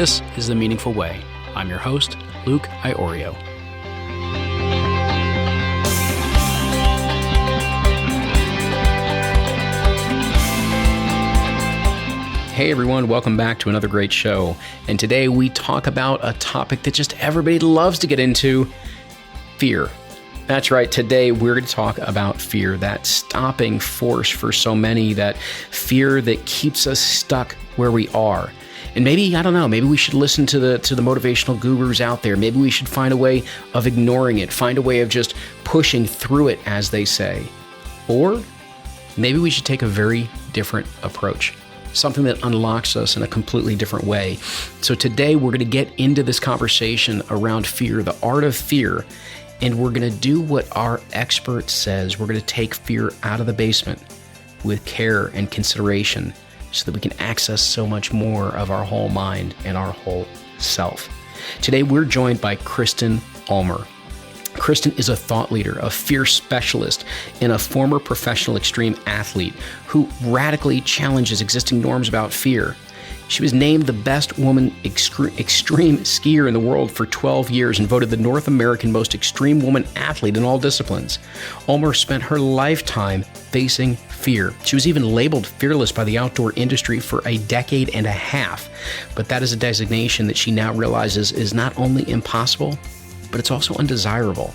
This is The Meaningful Way. I'm your host, Luke Iorio. Hey everyone, welcome back to another great show. And today we talk about a topic that just everybody loves to get into, fear. That's right, today we're going to talk about fear, that stopping force for so many, that fear that keeps us stuck where we are. And maybe, I don't know, maybe we should listen to the motivational gurus out there. Maybe we should find a way of ignoring it, find a way of just pushing through it, as they say. Or maybe we should take a very different approach. Something that unlocks us in a completely different way. So today we're going to get into this conversation around fear, the art of fear, and we're going to do what our expert says. We're going to take fear out of the basement with care and consideration so that we can access so much more of our whole mind and our whole self. Today we're joined by Kristen Ulmer. Kristen is a thought leader, a fear specialist, and a former professional extreme athlete who radically challenges existing norms about fear. She was named the best woman extreme skier in the world for 12 years and voted the North American most extreme woman athlete in all disciplines. Ulmer spent her lifetime facing fear. She was even labeled fearless by the outdoor industry for a decade and a half. But that is a designation that she now realizes is not only impossible, but it's also undesirable.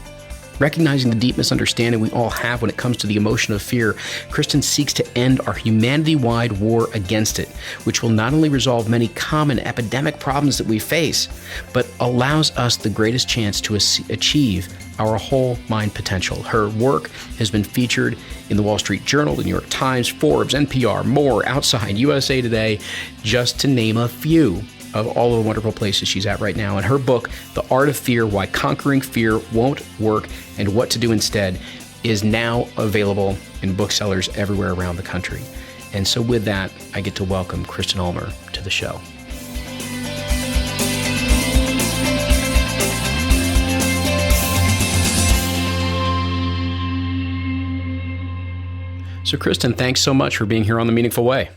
Recognizing the deep misunderstanding we all have when it comes to the emotion of fear, Kristen seeks to end our humanity-wide war against it, which will not only resolve many common epidemic problems that we face, but allows us the greatest chance to achieve our whole mind potential. Her work has been featured in the Wall Street Journal, the New York Times, Forbes, NPR, more, Outside, USA Today, just to name a few of all of the wonderful places she's at right now. And her book, The Art of Fear, Why Conquering Fear Won't Work and What to Do Instead, is now available in booksellers everywhere around the country. And so with that, I get to welcome Kristen Ulmer to the show. So Kristen, thanks so much for being here on The Meaningful Way.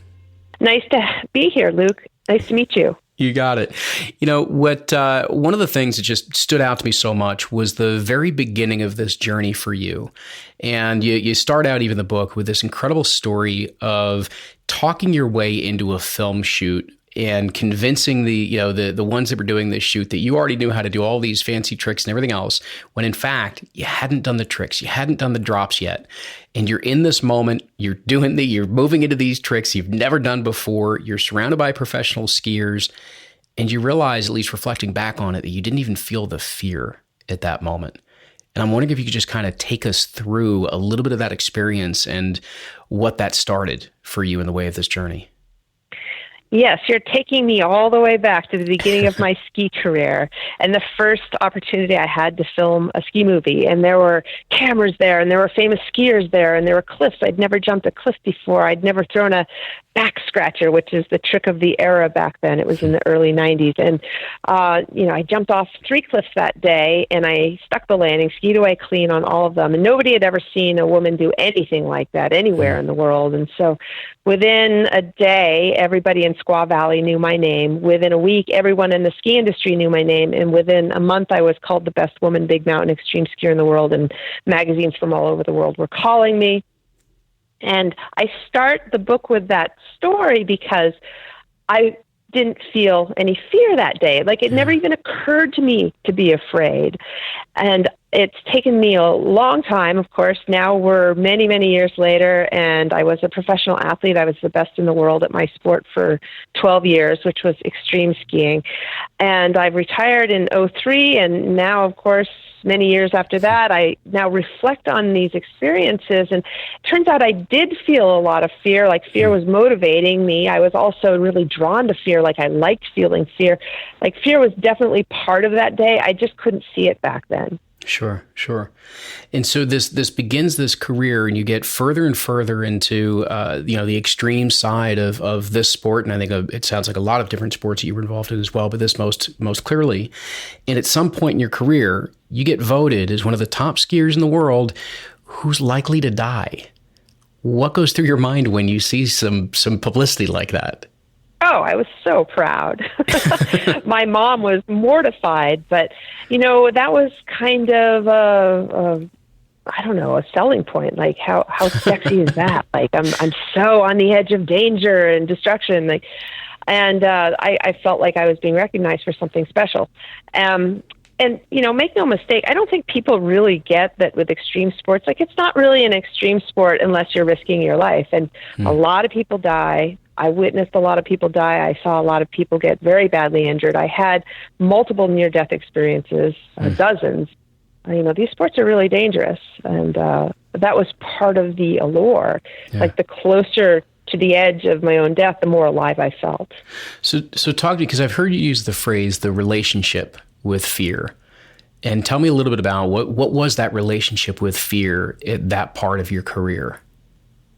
Nice to be here, Luke. Nice to meet you. You got it. You know, one of the things that just stood out to me so much was the very beginning of this journey for you. And you start out even the book with this incredible story of talking your way into a film shoot and convincing the ones that were doing this shoot that you already knew how to do all these fancy tricks and everything else, when in fact you hadn't done the tricks, you hadn't done the drops yet. And you're in this moment, you're moving into these tricks you've never done before, you're surrounded by professional skiers, and you realize, at least reflecting back on it, that you didn't even feel the fear at that moment. And I'm wondering if you could just kind of take us through a little bit of that experience and what that started for you in the way of this journey. Yes, you're taking me all the way back to the beginning of my ski career and the first opportunity I had to film a ski movie. And there were cameras there, and there were famous skiers there, and there were cliffs. I'd never jumped a cliff before. I'd never thrown a back scratcher, which is the trick of the era back then. It was in the early 90s. And, I jumped off 3 cliffs that day, and I stuck the landing, skied away clean on all of them. And nobody had ever seen a woman do anything like that anywhere in the world. And so within a day, everybody in Squaw Valley knew my name. Within a week, everyone in the ski industry knew my name. And within a month, I was called the best woman big mountain extreme skier in the world. And magazines from all over the world were calling me. And I start the book with that story because I didn't feel any fear that day. Like, it never even occurred to me to be afraid. And it's taken me a long time, of course. Now we're many, many years later, and I was a professional athlete. I was the best in the world at my sport for 12 years, which was extreme skiing. And I've retired in 2003, and now, of course, many years after that, I now reflect on these experiences, and it turns out I did feel a lot of fear. Like, fear was motivating me. I was also really drawn to fear. Like, I liked feeling fear. Like, fear was definitely part of that day. I just couldn't see it back then. Sure. And so this begins this career, and you get further and further into the extreme side of this sport. And I think it sounds like a lot of different sports that you were involved in as well, but this most clearly. And at some point in your career, you get voted as one of the top skiers in the world who's likely to die. What goes through your mind when you see some publicity like that? Oh, I was so proud. My mom was mortified, but, that was kind of I don't know, a selling point. Like, how sexy is that? Like, I'm so on the edge of danger and destruction. Like, and I felt like I was being recognized for something special. And, make no mistake, I don't think people really get that with extreme sports. Like, it's not really an extreme sport unless you're risking your life. And a lot of people die. I witnessed a lot of people die. I saw a lot of people get very badly injured. I had multiple near-death experiences, dozens. These sports are really dangerous. And that was part of the allure. Yeah. Like, the closer to the edge of my own death, the more alive I felt. So talk to me, because I've heard you use the phrase, the relationship with fear. And tell me a little bit about what was that relationship with fear at that part of your career?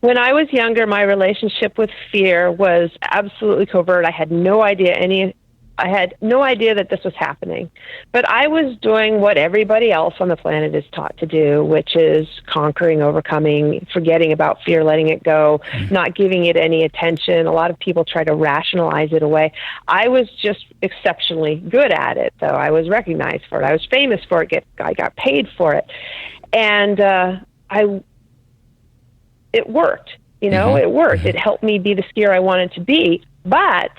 When I was younger, my relationship with fear was absolutely covert. I had no idea that this was happening. But I was doing what everybody else on the planet is taught to do, which is conquering, overcoming, forgetting about fear, letting it go, not giving it any attention. A lot of people try to rationalize it away. I was just exceptionally good at it, though. I was recognized for it. I was famous for it. I got paid for it. And it worked. It worked. It helped me be the skier I wanted to be. But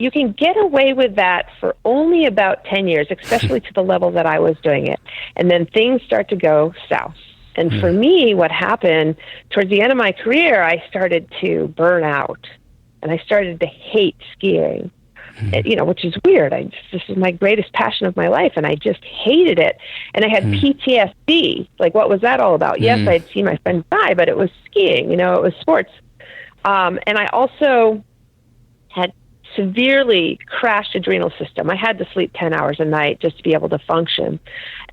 you can get away with that for only about 10 years, especially to the level that I was doing it. And then things start to go south. And for me, what happened towards the end of my career, I started to burn out and I started to hate skiing, which is weird. This is my greatest passion of my life, and I just hated it. And I had PTSD. Like, what was that all about? Yes, I'd seen my friends die, but it was skiing, it was sports. And I also had severely crashed adrenal system. I had to sleep 10 hours a night just to be able to function.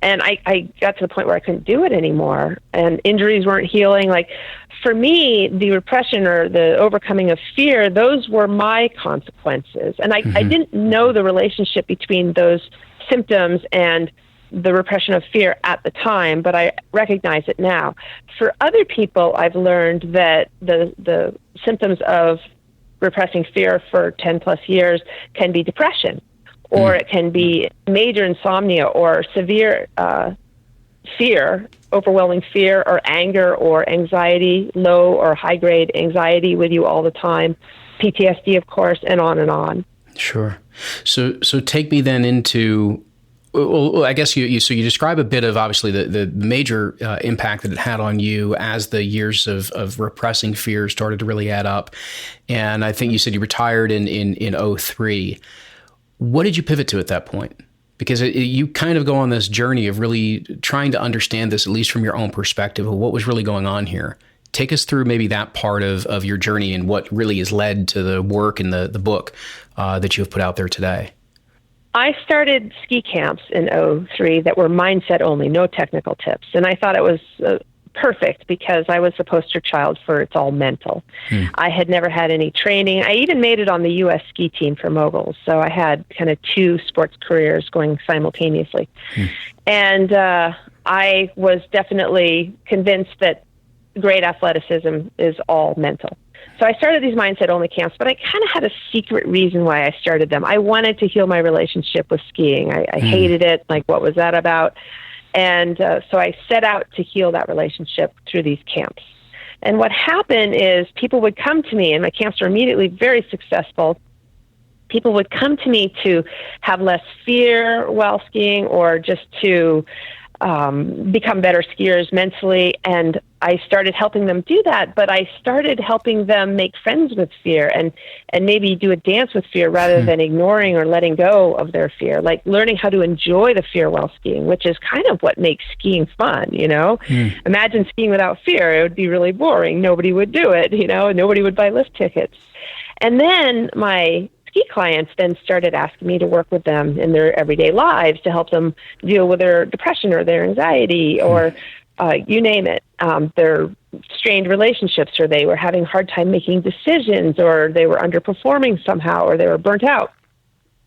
And I got to the point where I couldn't do it anymore, and injuries weren't healing. Like, for me, the repression or the overcoming of fear, those were my consequences. And I didn't know the relationship between those symptoms and the repression of fear at the time, but I recognize it now. For other people, I've learned that the symptoms of repressing fear for 10 plus years can be depression, or it can be major insomnia, or severe fear, overwhelming fear, or anger, or anxiety, low or high grade anxiety with you all the time, PTSD, of course, and on and on. Sure. So take me then into, well, I guess you describe a bit of obviously the major impact that it had on you as the years of repressing fear started to really add up. And I think you said you retired in 2003. What did you pivot to at that point? Because you kind of go on this journey of really trying to understand this, at least from your own perspective, of what was really going on here. Take us through maybe that part of your journey and what really has led to the work and the book that you have put out there today. I started ski camps in 2003 that were mindset only, no technical tips. And I thought it was perfect because I was the poster child for it's all mental. I had never had any training. I even made it on the U.S. ski team for moguls. So I had kind of two sports careers going simultaneously. And I was definitely convinced that great athleticism is all mental. So I started these mindset-only camps, but I kind of had a secret reason why I started them. I wanted to heal my relationship with skiing. I hated it. Like, what was that about? And so I set out to heal that relationship through these camps. And what happened is people would come to me, and my camps were immediately very successful. People would come to me to have less fear while skiing, or just to become better skiers mentally. And I started helping them do that, but I started helping them make friends with fear and maybe do a dance with fear rather than ignoring or letting go of their fear, like learning how to enjoy the fear while skiing, which is kind of what makes skiing fun, Imagine skiing without fear. It would be really boring. Nobody would do it, nobody would buy lift tickets. And then my ski clients then started asking me to work with them in their everyday lives to help them deal with their depression or their anxiety or you name it, their strained relationships, or they were having a hard time making decisions, or they were underperforming somehow, or they were burnt out.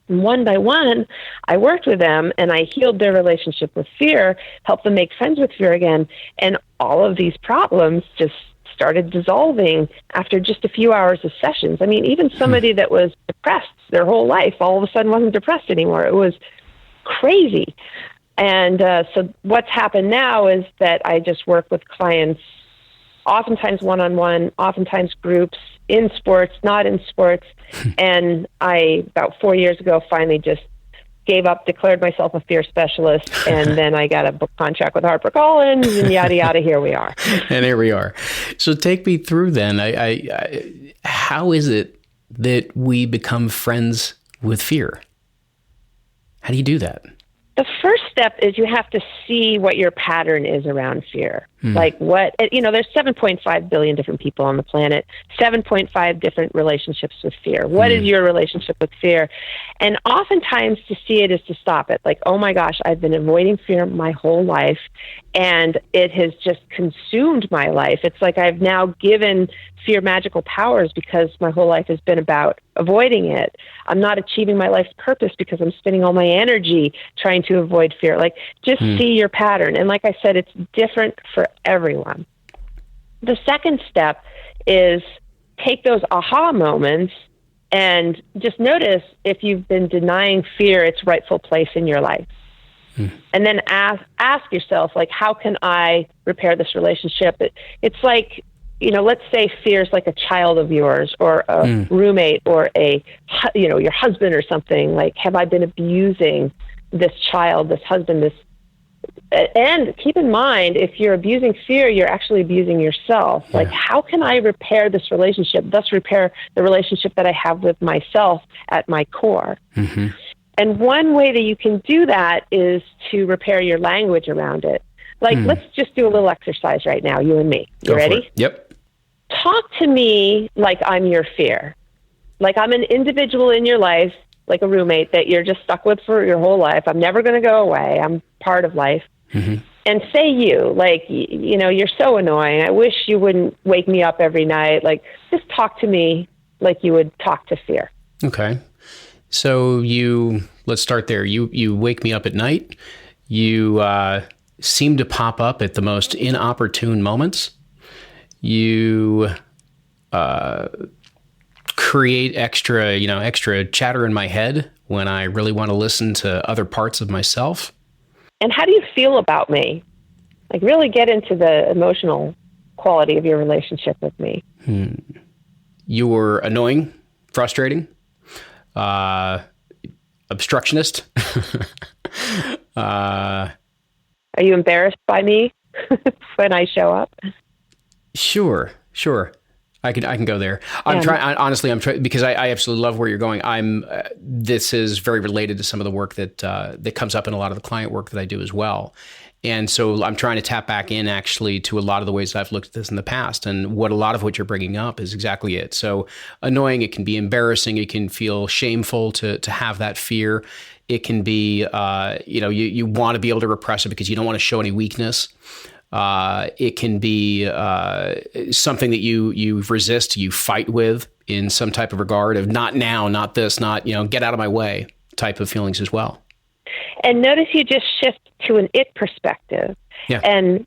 And one by one, I worked with them and I healed their relationship with fear, helped them make friends with fear again. And all of these problems just started dissolving after just a few hours of sessions. I mean, even somebody that was depressed their whole life all of a sudden wasn't depressed anymore. It was crazy. And so what's happened now is that I just work with clients, oftentimes one-on-one, oftentimes groups, in sports, not in sports. And I, about 4 years ago, finally just gave up, declared myself a fear specialist, and then I got a book contract with HarperCollins, and yada, yada, here we are. And here we are. So take me through then. How is it that we become friends with fear? How do you do that? The first step is you have to see what your pattern is around fear. Like what, there's 7.5 billion different people on the planet, 7.5 different relationships with fear. What is your relationship with fear? And oftentimes to see it is to stop it. Like, oh my gosh, I've been avoiding fear my whole life and it has just consumed my life. It's like I've now given fear magical powers because my whole life has been about avoiding it. I'm not achieving my life's purpose because I'm spending all my energy trying to avoid fear. Like, just see your pattern. And like I said, it's different for everyone. The second step is take those aha moments and just notice if you've been denying fear its rightful place in your life. And then ask yourself, like, how can I repair this relationship? It's like, let's say fear is like a child of yours or a roommate or your husband or something. Like, have I been abusing this child, this husband, and keep in mind, if you're abusing fear, you're actually abusing yourself. Like, how can I repair this relationship, thus repair the relationship that I have with myself at my core? And one way that you can do that is to repair your language around it. Like, let's just do a little exercise right now, you and me. You ready? Yep. Talk to me like I'm your fear. Like I'm an individual in your life, like a roommate that you're just stuck with for your whole life. I'm never going to go away. I'm part of life. And say like, you're so annoying. I wish you wouldn't wake me up every night. Like, just talk to me like you would talk to fear. Okay. So let's start there. You wake me up at night. You seem to pop up at the most inopportune moments. You create extra chatter in my head when I really want to listen to other parts of myself. And how do you feel about me? Like, really get into the emotional quality of your relationship with me. You're annoying, frustrating, obstructionist. Are you embarrassed by me when I show up? Sure. I can go there. I'm trying because I absolutely love where you're going. This is very related to some of the work that comes up in a lot of the client work that I do as well. And so I'm trying to tap back in actually to a lot of the ways that I've looked at this in the past. And a lot of what you're bringing up is exactly it. So annoying, it can be embarrassing. It can feel shameful to have that fear. It can be, you want to be able to repress it because you don't want to show any weakness. It can be something that you resist, you fight with in some type of regard of not now, not this, not, get out of my way type of feelings as well. And notice you just shift to an it perspective. Yeah. And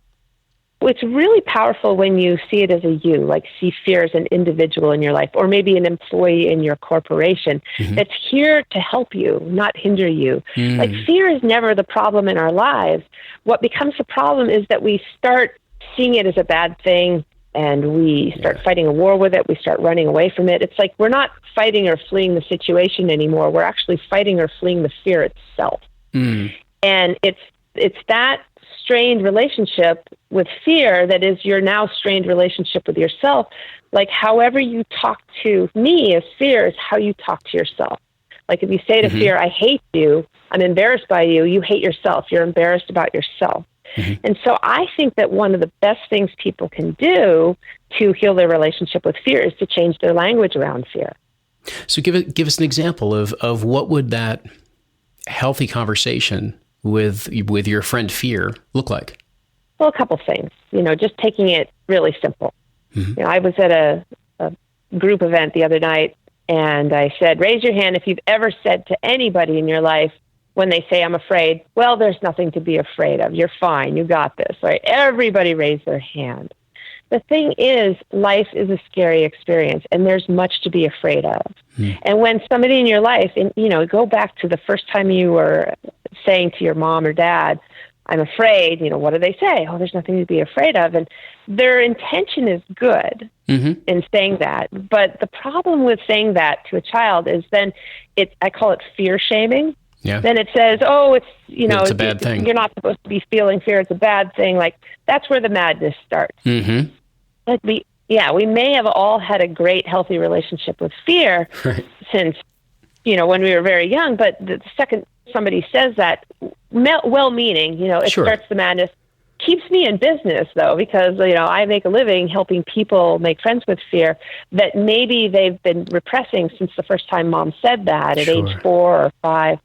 it's really powerful when you see it as a you, like see fear as an individual in your life, or maybe an employee in your corporation that's here to help you, not hinder you. Like, fear is never the problem in our lives. What becomes the problem is that we start seeing it as a bad thing and we start fighting a war with it. We start running away from it. It's like we're not fighting or fleeing the situation anymore. We're actually fighting or fleeing the fear itself. And it's that strained relationship with fear that is your now strained relationship with yourself. Like, however you talk to me as fear is how you talk to yourself. Like, if you say to fear, I hate you, I'm embarrassed by you, you hate yourself, you're embarrassed about yourself. And so I think that one of the best things people can do to heal their relationship with fear is to change their language around fear. So give us an example of what would that healthy conversation with your friend fear look like? Well, a couple things, just taking it really simple. I was at a group event the other night and I said, raise your hand if you've ever said to anybody in your life when they say, I'm afraid, well, there's nothing to be afraid of. You're fine. You got this, right? Everybody raised their hand. the thing is, life is a scary experience, and there's much to be afraid of. And when somebody in your life, and go back to the first time you were saying to your mom or dad, I'm afraid, what do they say? Oh, there's nothing to be afraid of. And their intention is good in saying that. But the problem with saying that to a child is then I call it fear shaming. Yeah. Then it says, oh, it's, it's a bad thing. You're not supposed to be feeling fear. It's a bad thing. Like, that's where the madness starts. Like we may have all had a great, healthy relationship with fear since, when we were very young. But the second somebody says that, well-meaning, it starts the madness. Keeps me in business, though, because, I make a living helping people make friends with fear that maybe they've been repressing since the first time mom said that at age 4 or 5.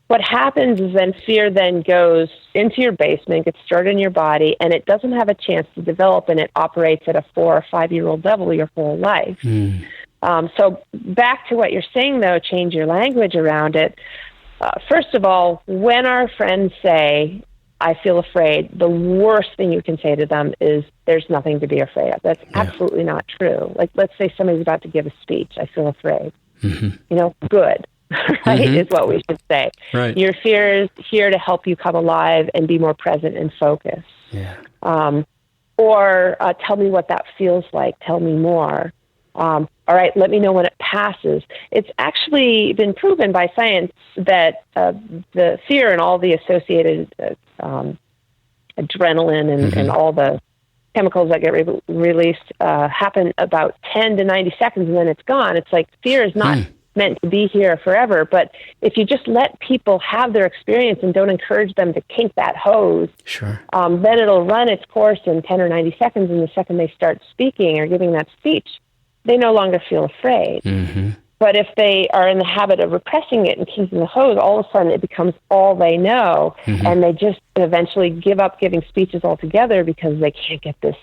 What happens is then fear then goes into your basement, gets stored in your body, and it doesn't have a chance to develop, and it operates at a 4 or 5-year-old level your whole life. So back to what you're saying, though, change your language around it. First of all, when our friends say, I feel afraid, the worst thing you can say to them is, there's nothing to be afraid of. That's absolutely not true. Like, let's say somebody's about to give a speech. I feel afraid. Good. Right, is what we should say. Right. Your fear is here to help you come alive and be more present and focused. Or tell me what that feels like. Tell me more. All right, let me know when it passes. It's actually been proven by science that the fear and all the associated adrenaline and all the chemicals that get released happen about 10 to 90 seconds, and then it's gone. It's like fear is not meant to be here forever. But if you just let people have their experience and don't encourage them to kink that hose, then it'll run its course in 10 or 90 seconds. And the second they start speaking or giving that speech, they no longer feel afraid. But if they are in the habit of repressing it and kinking the hose, all of a sudden it becomes all they know. And they just eventually give up giving speeches altogether because they can't get this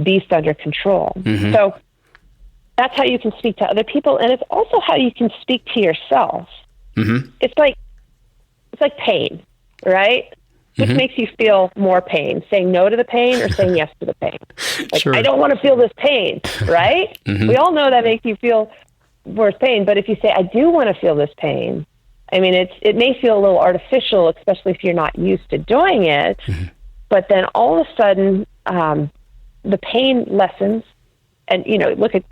beast under control. So that's how you can speak to other people, and it's also how you can speak to yourself. It's like pain, right? Which makes you feel more pain, saying no to the pain or saying yes to the pain. Like, I don't want to feel this pain, right? We all know that makes you feel worse pain, but if you say, I do want to feel this pain, I mean, it may feel a little artificial, especially if you're not used to doing it, but then all of a sudden, the pain lessens, and, look at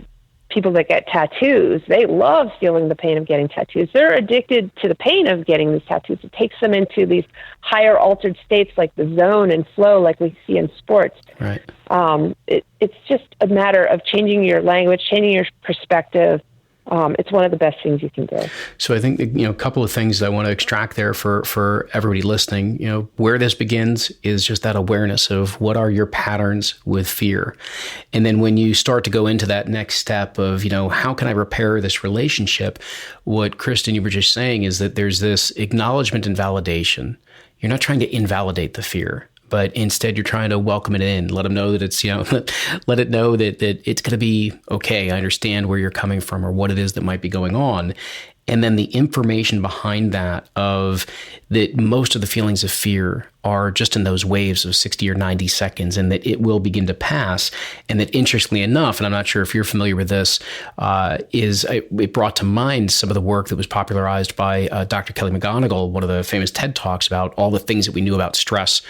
people that get tattoos. They love feeling the pain of getting tattoos. They're addicted to the pain of getting these tattoos. It takes them into these higher altered states like the zone and flow like we see in sports. Right. It's just a matter of changing your language, changing your perspective. It's one of the best things you can do. So I think, a couple of things that I want to extract there for everybody listening, where this begins is just that awareness of what are your patterns with fear. And then when you start to go into that next step of, how can I repair this relationship? What Kristen, you were just saying is that there's this acknowledgement and validation. You're not trying to invalidate the fear, but instead you're trying to welcome it in, let them know that it's, let it know that it's going to be okay. I understand where you're coming from or what it is that might be going on. And then the information behind that of that most of the feelings of fear are just in those waves of 60 or 90 seconds, and that it will begin to pass. And that, interestingly enough, and I'm not sure if you're familiar with this, it brought to mind some of the work that was popularized by Dr. Kelly McGonigal, one of the famous TED Talks about all the things that we knew about stress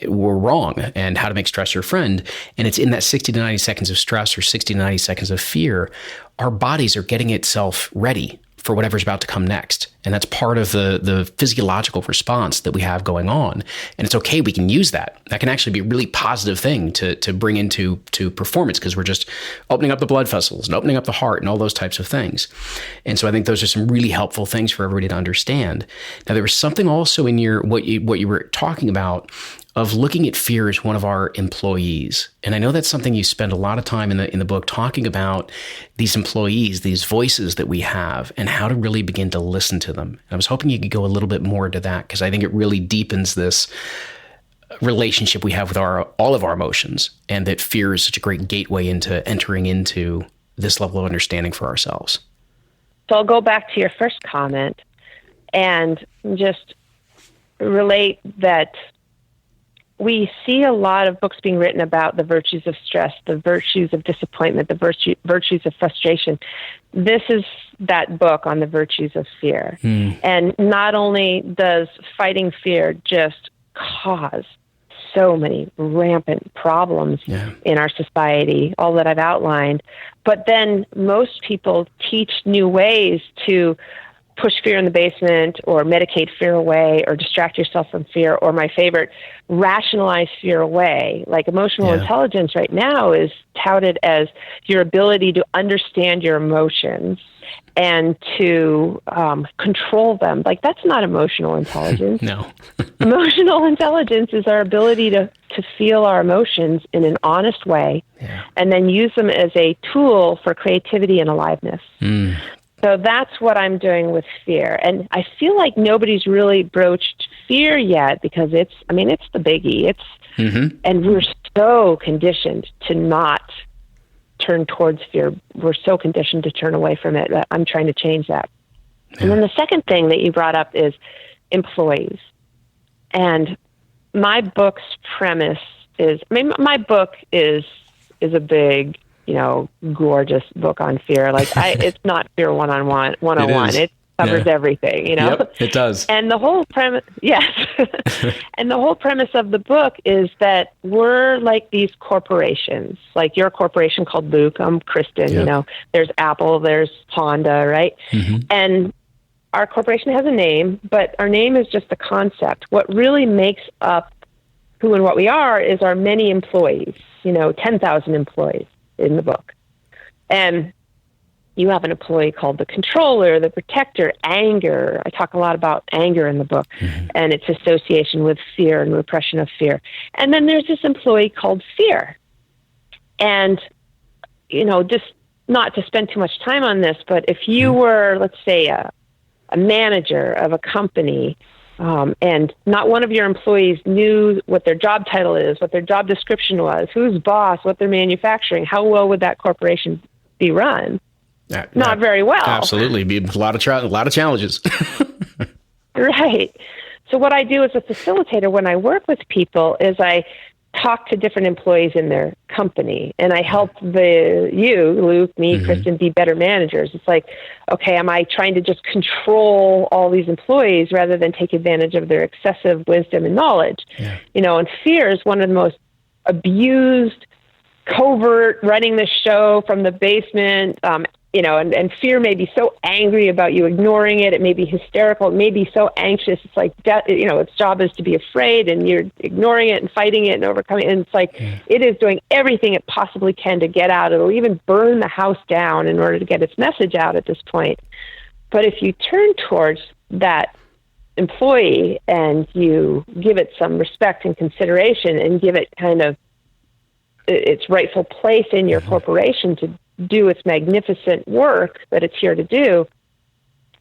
were wrong and how to make stress your friend. And it's in that 60 to 90 seconds of stress or 60 to 90 seconds of fear, our bodies are getting itself ready for whatever's about to come next. And that's part of the physiological response that we have going on. And it's okay, we can use that. That can actually be a really positive thing to bring into performance, because we're just opening up the blood vessels and opening up the heart and all those types of things. And so I think those are some really helpful things for everybody to understand. Now, there was something also in what you were talking about of looking at fear as one of our employees. And I know that's something you spend a lot of time in the book talking about, these employees, these voices that we have, and how to really begin to listen to them. And I was hoping you could go a little bit more into that, because I think it really deepens this relationship we have with all of our emotions, and that fear is such a great gateway into entering into this level of understanding for ourselves. So I'll go back to your first comment and just relate that we see a lot of books being written about the virtues of stress, the virtues of disappointment, the virtues of frustration. This is that book on the virtues of fear. And not only does fighting fear just cause so many rampant problems in our society, all that I've outlined, but then most people teach new ways to push fear in the basement or medicate fear away or distract yourself from fear, or my favorite, rationalize fear away. Like emotional intelligence right now is touted as your ability to understand your emotions and to control them. Like, that's not emotional intelligence. No. Emotional intelligence is our ability to feel our emotions in an honest way and then use them as a tool for creativity and aliveness. So that's what I'm doing with fear. And I feel like nobody's really broached fear yet because it's the biggie. And we're so conditioned to not turn towards fear. We're so conditioned to turn away from it that I'm trying to change that. And then the second thing that you brought up is employees. And my book's premise is, my book is a big, gorgeous book on fear. Like, it's not Fear 101. It covers everything, Yep, it does. And the whole premise, and the whole premise of the book is that we're like these corporations, like your corporation called Luke, I'm Kristen, there's Apple, there's Honda, right? And our corporation has a name, but our name is just a concept. What really makes up who and what we are is our many employees, 10,000 employees in the book. And you have an employee called the controller, the protector, anger. I talk a lot about anger in the book and its association with fear and repression of fear. And then there's this employee called fear. And, just not to spend too much time on this, but if you were, let's say, a manager of a company, and not one of your employees knew what their job title is, what their job description was, who's boss, what they're manufacturing, how well would that corporation be run? Not very well. Absolutely. Be a lot of challenges. Right. So what I do as a facilitator when I work with people is I talk to different employees in their company, and I help Luke, me, Kristen, be better managers. It's like, okay, am I trying to just control all these employees rather than take advantage of their excessive wisdom and knowledge? And fear is one of the most abused, covert, running the show from the basement, and fear may be so angry about you ignoring it. It may be hysterical. It may be so anxious. It's like, its job is to be afraid, and you're ignoring it and fighting it and overcoming it. And it's like, it is doing everything it possibly can to get out. It'll even burn the house down in order to get its message out at this point. But if you turn towards that employee and you give it some respect and consideration and give it kind of its rightful place in your corporation to do its magnificent work that it's here to do,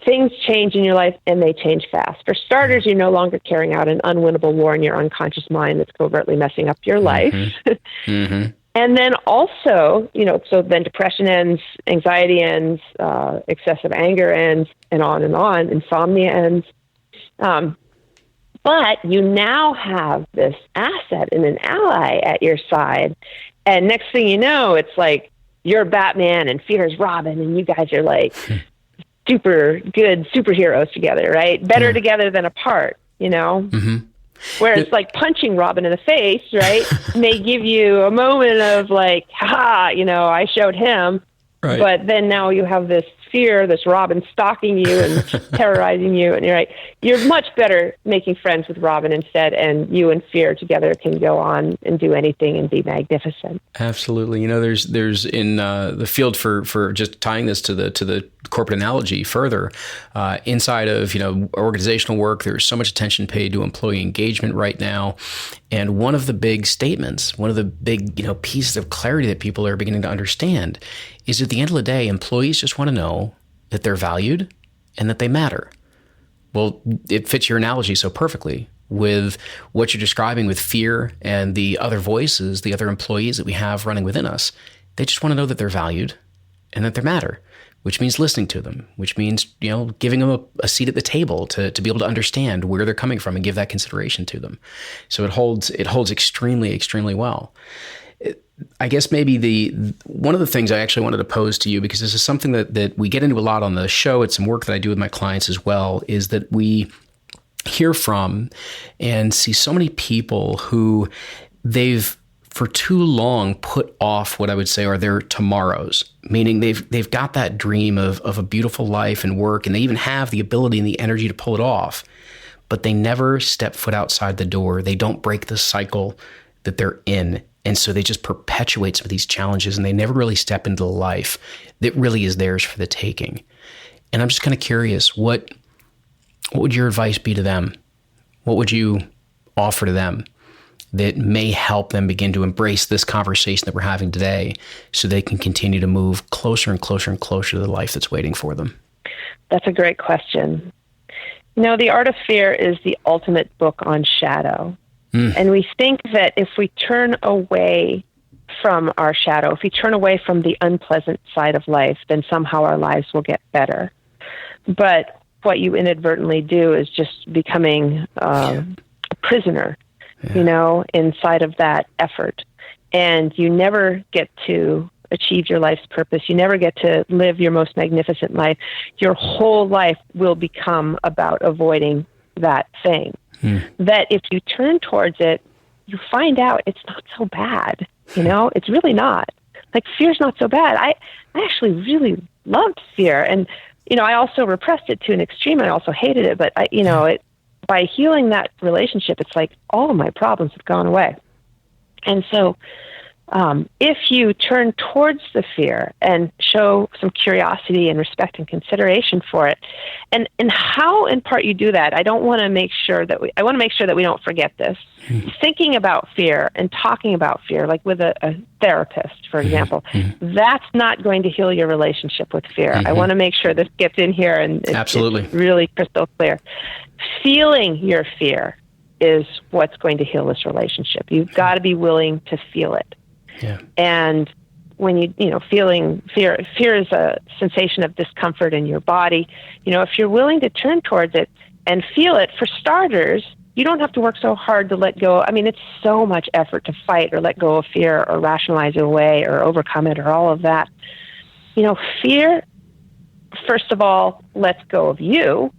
things change in your life, and they change fast. For starters, you're no longer carrying out an unwinnable war in your unconscious mind that's covertly messing up your life. And then also, so then depression ends, anxiety ends, excessive anger ends, and on, insomnia ends. But you now have this asset and an ally at your side. And next thing you know, it's like you're Batman and fear is Robin, and you guys are like super good superheroes together, right? Better together than apart, Whereas like punching Robin in the face, right, may give you a moment of like, I showed him. Right. But then now you have this fear, this Robin stalking you and terrorizing you, and you're much better making friends with Robin instead, and you and fear together can go on and do anything and be magnificent. Absolutely. There's in the field for just tying this to the corporate analogy further, inside of organizational work, there's so much attention paid to employee engagement right now. And one of the big statements, one of the big, pieces of clarity that people are beginning to understand is at the end of the day, employees just want to know that they're valued and that they matter. Well, it fits your analogy so perfectly with what you're describing with fear and the other voices, the other employees that we have running within us. They just want to know that they're valued and that they matter. which means listening to them, which means, giving them a seat at the table to be able to understand where they're coming from and give that consideration to them. So it holds extremely, extremely well. I guess maybe one of the things I actually wanted to pose to you, because this is something that we get into a lot on the show, it's some work that I do with my clients as well, is that we hear from and see so many people who they've for too long put off what I would say are their tomorrows, meaning they've got that dream of a beautiful life and work, and they even have the ability and the energy to pull it off, but they never step foot outside the door. They don't break the cycle that they're in. And so they just perpetuate some of these challenges, and they never really step into the life that really is theirs for the taking. And I'm just kind of curious, what would your advice be to them? What would you offer to them that may help them begin to embrace this conversation that we're having today so they can continue to move closer and closer and closer to the life that's waiting for them? That's a great question. The Art of Fear is the ultimate book on shadow. And we think that if we turn away from our shadow, if we turn away from the unpleasant side of life, then somehow our lives will get better. But what you inadvertently do is just becoming a prisoner, inside of that effort. And you never get to achieve your life's purpose. You never get to live your most magnificent life. Your whole life will become about avoiding that thing. That if you turn towards it, you find out it's not so bad. It's really not. Like, fear's not so bad. I actually really loved fear. And, I also repressed it to an extreme. I also hated it. But, by healing that relationship, it's like all of my problems have gone away. And so if you turn towards the fear and show some curiosity and respect and consideration for it, and how in part you do that, I want to make sure that we don't forget this. Thinking about fear and talking about fear, like with a therapist, for example, that's not going to heal your relationship with fear. I want to make sure this gets in here and it's really crystal clear. Feeling your fear is what's going to heal this relationship. You've got to be willing to feel it. Yeah. And when feeling fear is a sensation of discomfort in your body. If you're willing to turn towards it and feel it, for starters, you don't have to work so hard to let go. I mean, it's so much effort to fight or let go of fear or rationalize it away or overcome it or all of that. Fear, first of all, lets go of you.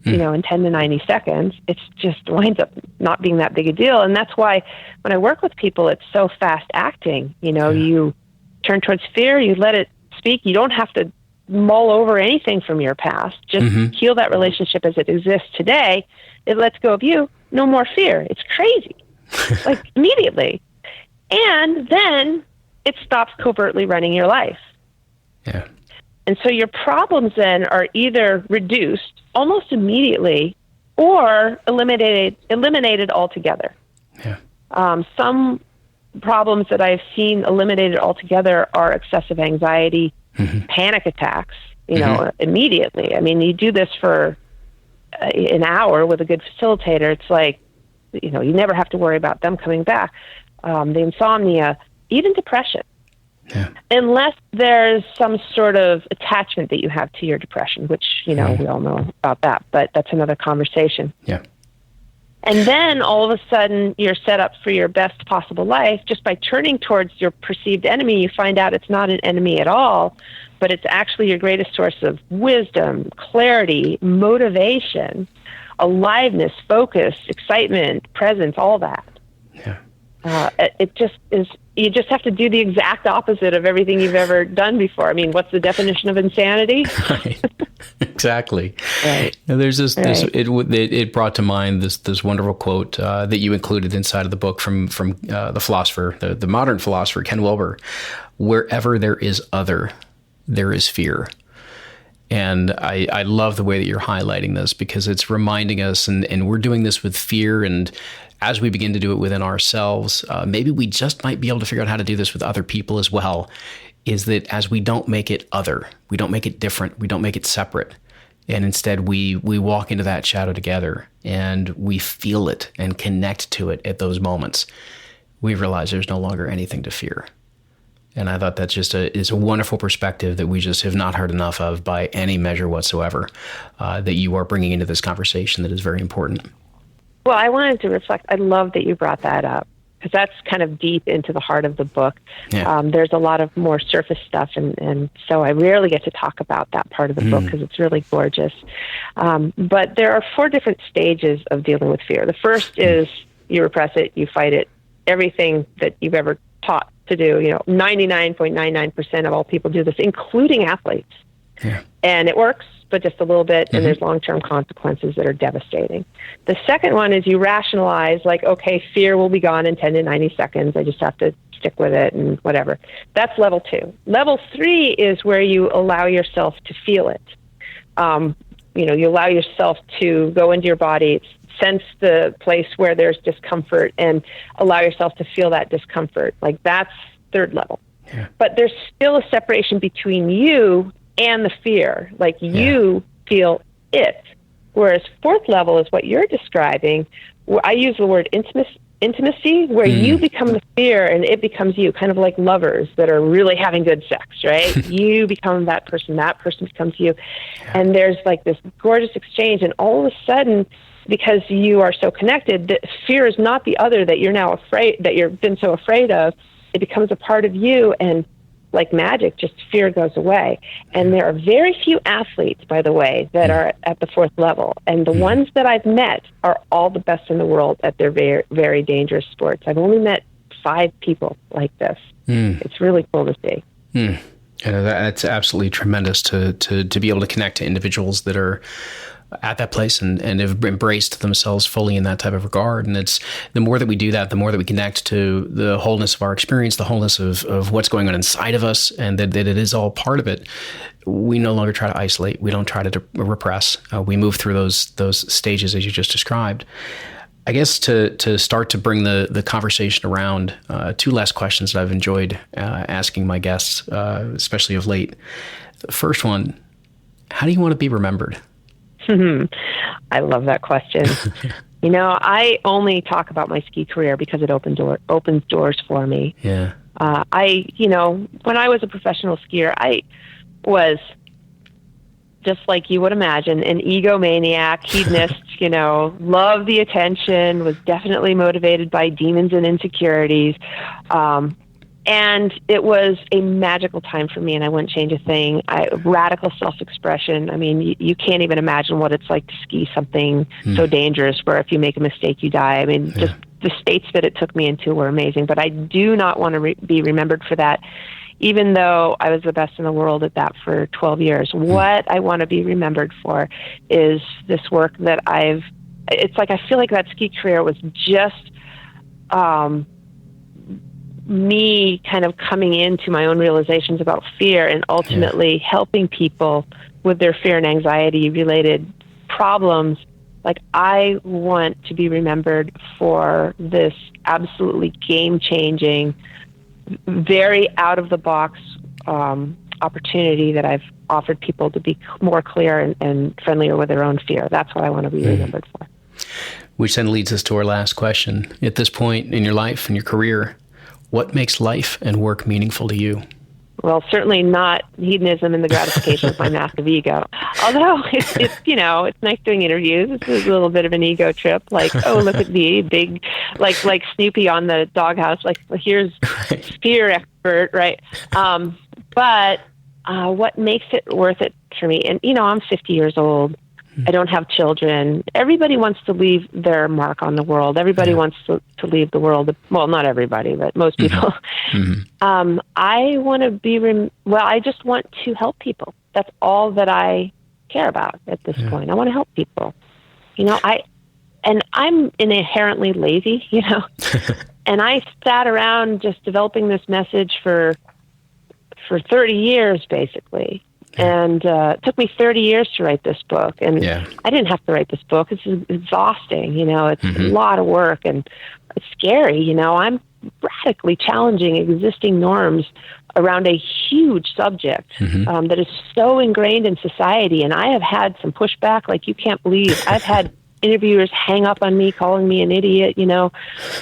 In 10 to 90 seconds, it just winds up not being that big a deal. And that's why when I work with people, it's so fast acting. You turn towards fear, you let it speak. You don't have to mull over anything from your past. Just heal that relationship as it exists today. It lets go of you. No more fear. It's crazy. Like, immediately. And then it stops covertly running your life. Yeah. And so your problems then are either reduced almost immediately or eliminated altogether. Yeah. Some problems that I've seen eliminated altogether are excessive anxiety, panic attacks, immediately. I mean, you do this for an hour with a good facilitator. It's like, you never have to worry about them coming back. The insomnia, even depression. Yeah. Unless there's some sort of attachment that you have to your depression, which, we all know about that, but that's another conversation. Yeah. And then all of a sudden you're set up for your best possible life just by turning towards your perceived enemy. You find out it's not an enemy at all, but it's actually your greatest source of wisdom, clarity, motivation, aliveness, focus, excitement, presence, all that. Yeah. It just is. You just have to do the exact opposite of everything you've ever done before. I mean, what's the definition of insanity? Right. Exactly. Right. Now, there's this. It brought to mind this wonderful quote that you included inside of the book from the philosopher, the modern philosopher Ken Wilber. Wherever there is other, there is fear. And I love the way that you're highlighting this, because it's reminding us, and we're doing this with fear, and as we begin to do it within ourselves, maybe we just might be able to figure out how to do this with other people as well, is that as we don't make it other, we don't make it different, we don't make it separate, and instead we walk into that shadow together and we feel it and connect to it at those moments, we realize there's no longer anything to fear. And I thought that's just is a wonderful perspective that we just have not heard enough of by any measure whatsoever, that you are bringing into this conversation that is very important. Well, I wanted to reflect. I love that you brought that up, because that's kind of deep into the heart of the book. Yeah. There's a lot of more surface stuff, and so I rarely get to talk about that part of the book because it's really gorgeous. But there are 4 different stages of dealing with fear. The first is you repress it, you fight it, everything that you've ever taught to do. 99.99% of all people do this, including athletes. Yeah. And it works, but just a little bit, and there's long-term consequences that are devastating. The second one is you rationalize, like, okay, fear will be gone in 10 to 90 seconds. I just have to stick with it and whatever. That's level 2. Level 3 is where you allow yourself to feel it. You allow yourself to go into your body, sense the place where there's discomfort, and allow yourself to feel that discomfort. Like, that's 3rd level. Yeah. But there's still a separation between you and the fear. Like, you feel it. Whereas 4th level is what you're describing. I use the word intimacy, where you become the fear and it becomes you, kind of like lovers that are really having good sex, right? You become that person becomes you. And there's like this gorgeous exchange, and all of a sudden, because you are so connected, that fear is not the other that you're now afraid, that you've been so afraid of. It becomes a part of you, and like magic, just fear goes away. And there are very few athletes, by the way, that are at the 4th level. And the ones that I've met are all the best in the world at their very, very dangerous sports. I've only met 5 people like this. It's really cool to see. And that's absolutely tremendous to be able to connect to individuals that are at that place and have embraced themselves fully in that type of regard. And it's the more that we do that, the more that we connect to the wholeness of our experience, the wholeness of what's going on inside of us, and that it is all part of it. We no longer try to isolate. We don't try to repress. We move through those stages as you just described. I guess to start to bring the conversation around, 2 last questions that I've enjoyed asking my guests, especially of late. The first one, how do you want to be remembered? I love that question. I only talk about my ski career because it opens doors for me. Yeah. When I was a professional skier, I was, just like you would imagine, an egomaniac, hedonist, loved the attention, was definitely motivated by demons and insecurities. And it was a magical time for me, and I wouldn't change a thing. Radical self-expression. I mean, you can't even imagine what it's like to ski something so dangerous where if you make a mistake, you die. I mean, just the states that it took me into were amazing. But I do not want to be remembered for that, even though I was the best in the world at that for 12 years. What I want to be remembered for is this work that it's like I feel like that ski career was just me kind of coming into my own realizations about fear and ultimately helping people with their fear and anxiety related problems. Like, I want to be remembered for this absolutely game-changing, very out-of-the-box opportunity that I've offered people to be more clear and friendlier with their own fear. That's what I want to be remembered for. Which then leads us to our last question. At this point in your life and your career, what makes life and work meaningful to you? Well, certainly not hedonism and the gratification of my massive ego. Although it's nice doing interviews. It's a little bit of an ego trip. Like, oh, look at me, big, like Snoopy on the doghouse. Like, here's fear expert, right? But what makes it worth it for me? And I'm 50 years old. I don't have children. Everybody wants to leave their mark on the world. Everybody wants to leave the world. Well, not everybody, but most people. I want to be, I just want to help people. That's all that I care about at this point. I want to help people. I'm inherently lazy, and I sat around just developing this message for 30 years, basically. And it took me 30 years to write this book. And I didn't have to write this book. It's exhausting. It's a lot of work and it's scary. I'm radically challenging existing norms around a huge subject that is so ingrained in society. And I have had some pushback like you can't believe. I've had interviewers hang up on me, calling me an idiot.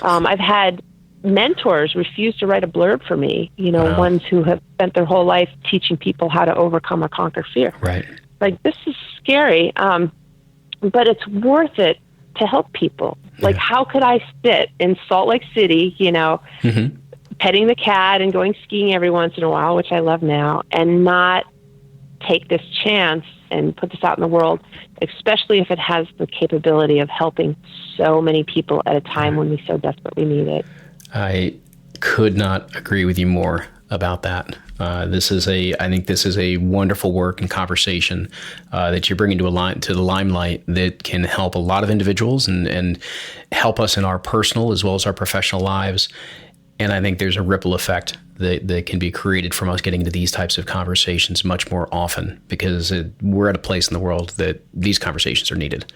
I've had mentors refuse to write a blurb for me, Wow. ones who have spent their whole life teaching people how to overcome or conquer fear. Right. Like, this is scary, but it's worth it to help people. Like, how could I sit in Salt Lake City, petting the cat and going skiing every once in a while, which I love now, and not take this chance and put this out in the world, especially if it has the capability of helping so many people at a time when we so desperately need it. I could not agree with you more about that. I think this is a wonderful work and conversation that you're bringing to the limelight that can help a lot of individuals and help us in our personal as well as our professional lives. And I think there's a ripple effect that can be created from us getting into these types of conversations much more often, because we're at a place in the world that these conversations are needed.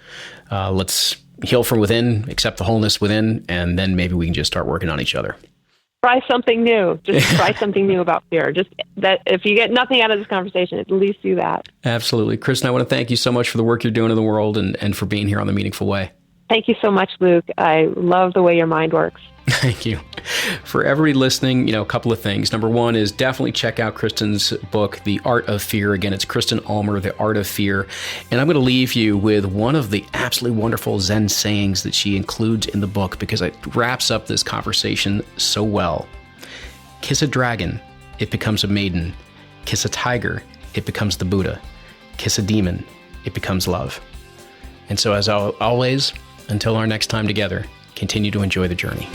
Let's heal from within, accept the wholeness within, and then maybe we can just start working on each other. Try something new. Just try something new about fear. Just that if you get nothing out of this conversation, at least do that. Absolutely. Kristen, I want to thank you so much for the work you're doing in the world and for being here on The Meaningful Way. Thank you so much, Luke. I love the way your mind works. Thank you. For everybody listening, a couple of things. Number one is definitely check out Kristen's book, The Art of Fear. Again, it's Kristen Ulmer, The Art of Fear. And I'm going to leave you with one of the absolutely wonderful Zen sayings that she includes in the book, because it wraps up this conversation so well. Kiss a dragon, it becomes a maiden. Kiss a tiger, it becomes the Buddha. Kiss a demon, it becomes love. And so as always, until our next time together, continue to enjoy the journey.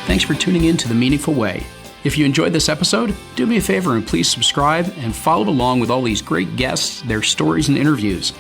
Thanks for tuning in to The Meaningful Way. If you enjoyed this episode, do me a favor and please subscribe and follow along with all these great guests, their stories, and interviews.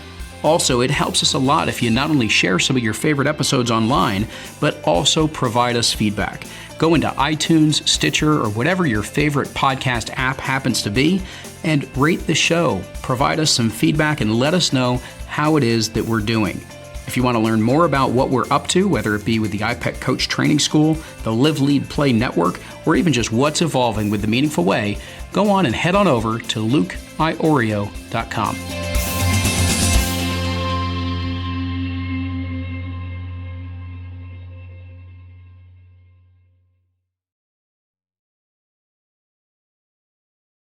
Also, it helps us a lot if you not only share some of your favorite episodes online, but also provide us feedback. Go into iTunes, Stitcher, or whatever your favorite podcast app happens to be, and rate the show. Provide us some feedback and let us know how it is that we're doing. If you want to learn more about what we're up to, whether it be with the iPet Coach Training School, the Live, Lead, Play Network, or even just what's evolving with The Meaningful Way, go on and head on over to lukeiorio.com.